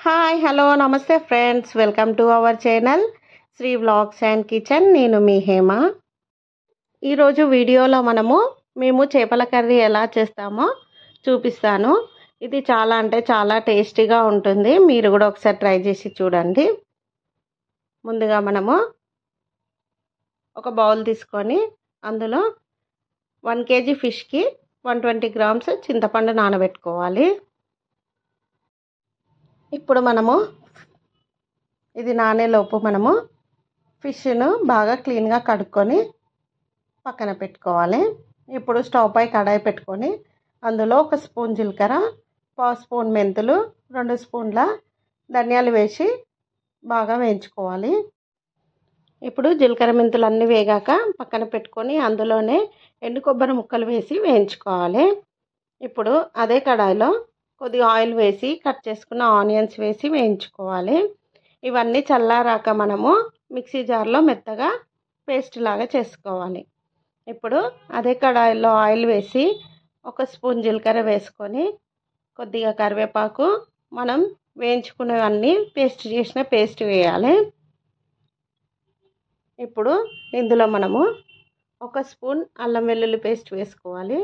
Hi hello namaste friends, welcome to our channel Sri vlogs and kitchen. నేను మీ హేమ. ఈరోజు వీడియోలో మేము చేపల కర్రీ ఎలా చేస్తామో చూపిస్తాను. ఇది చాలా అంటే చాలా టేస్టీగా ఉంటుంది. మీరు కూడా ఒకసారి ట్రై చేసి చూడండి. ముందుగా ఒక బౌల్ తీసుకొని అందులో 1 kg ఫిష్కి 120 grams చింతపండు నానబెట్టుకోవాలి. ఇప్పుడు ఇది నానేలోపు ఫిష్ను బాగా క్లీన్గా కడుక్కొని పక్కన పెట్టుకోవాలి. ఇప్పుడు స్టవ్ పై కడాయి పెట్టుకొని అందులో 1 స్పూన్ జీలకర్ర, 1 స్పూన్ మెంతులు, 2 స్పూన్ల ధనియాలు వేసి బాగా వేయించుకోవాలి. ఇప్పుడు జీలకర్ర మెంతులు అన్నీ వేగాక పక్కన పెట్టుకొని అందులోనే ఎండు కొబ్బరి ముక్కలు వేసి వేయించుకోవాలి. ఇప్పుడు అదే కడాయిలో కొద్దిగా ఆయిల్ వేసి కట్ చేసుకున్న ఆనియన్స్ వేసి వేయించుకోవాలి. ఇవన్నీ చల్లారాక మిక్సీ జార్లో మెత్తగా పేస్ట్ లాగా చేసుకోవాలి. ఇప్పుడు అదే కడాయిలో ఆయిల్ వేసి 1 స్పూన్ జీలకర్ర వేసుకొని కొద్దిగా కరివేపాకు, మనం వేయించుకునేవన్నీ పేస్ట్ వేయాలి. ఇప్పుడు ఇందులో 1 స్పూన్ అల్లం వెల్లుల్లి పేస్ట్ వేసుకోవాలి.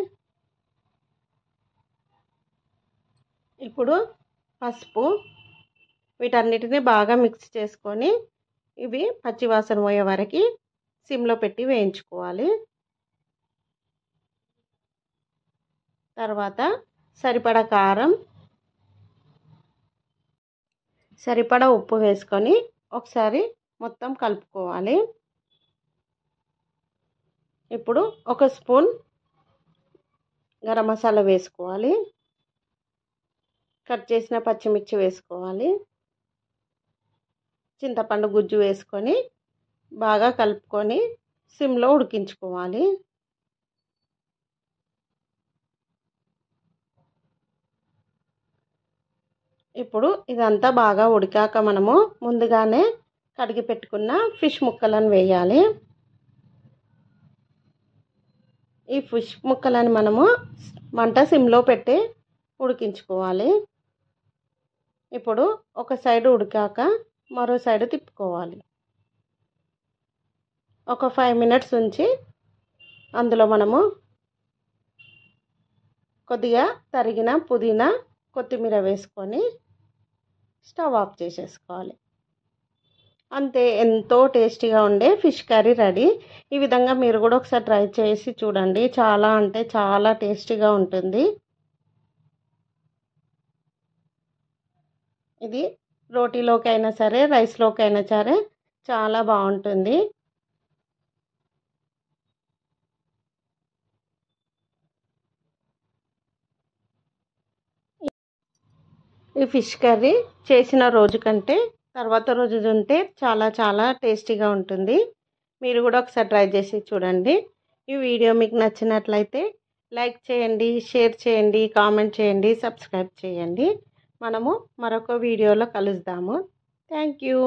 ఇప్పుడు పసుపు, వీటన్నిటిని బాగా మిక్స్ చేసుకొని ఇవి పచ్చివాసన పోయే వరకు సిమ్లో పెట్టి వేయించుకోవాలి. తర్వాత సరిపడా కారం, సరిపడా ఉప్పు వేసుకొని ఒకసారి మొత్తం కలుపుకోవాలి. ఇప్పుడు 1 స్పూన్ గరం మసాలా వేసుకోవాలి. కట్ చేసిన పచ్చిమిర్చి వేసుకోవాలి. చింతపండు గుజ్జు వేసుకొని బాగా కలుపుకొని సిమ్లో ఉడికించుకోవాలి. ఇప్పుడు ఇదంతా బాగా ఉడికాక ముందుగానే కడిగి పెట్టుకున్న ఫిష్ ముక్కలను వేయాలి. ఈ ఫిష్ ముక్కలను మంట సిమ్లో పెట్టి ఉడికించుకోవాలి. ఇప్పుడు ఒక సైడ్ ఉడికాక మరో సైడ్ తిప్పుకోవాలి. ఒక 5 minutes ఉంచి అందులో కొద్దిగా తరిగిన పుదీనా, కొత్తిమీర వేసుకొని స్టవ్ ఆఫ్ చేసేసుకోవాలి. అంతే, ఎంతో టేస్టీగా ఉండే ఫిష్ కర్రీ రెడీ. ఈ విధంగా మీరు కూడా ఒకసారి ట్రై చేసి చూడండి. చాలా అంటే చాలా టేస్టీగా ఉంటుంది. ఇది రోటీలోకి అయినా సరే, రైస్లోకి అయినా సరే చాలా బాగుంటుంది. ఈ ఫిష్ కర్రీ చేసిన రోజు కంటే తర్వాత రోజు తింటే చాలా చాలా టేస్టీగా ఉంటుంది. మీరు కూడా ఒకసారి ట్రై చేసి చూడండి. ఈ వీడియో మీకు నచ్చినట్లయితే లైక్ చేయండి, షేర్ చేయండి, కామెంట్ చేయండి, సబ్స్క్రైబ్ చేయండి. మరొక వీడియోలో కలుద్దాము. Thank you.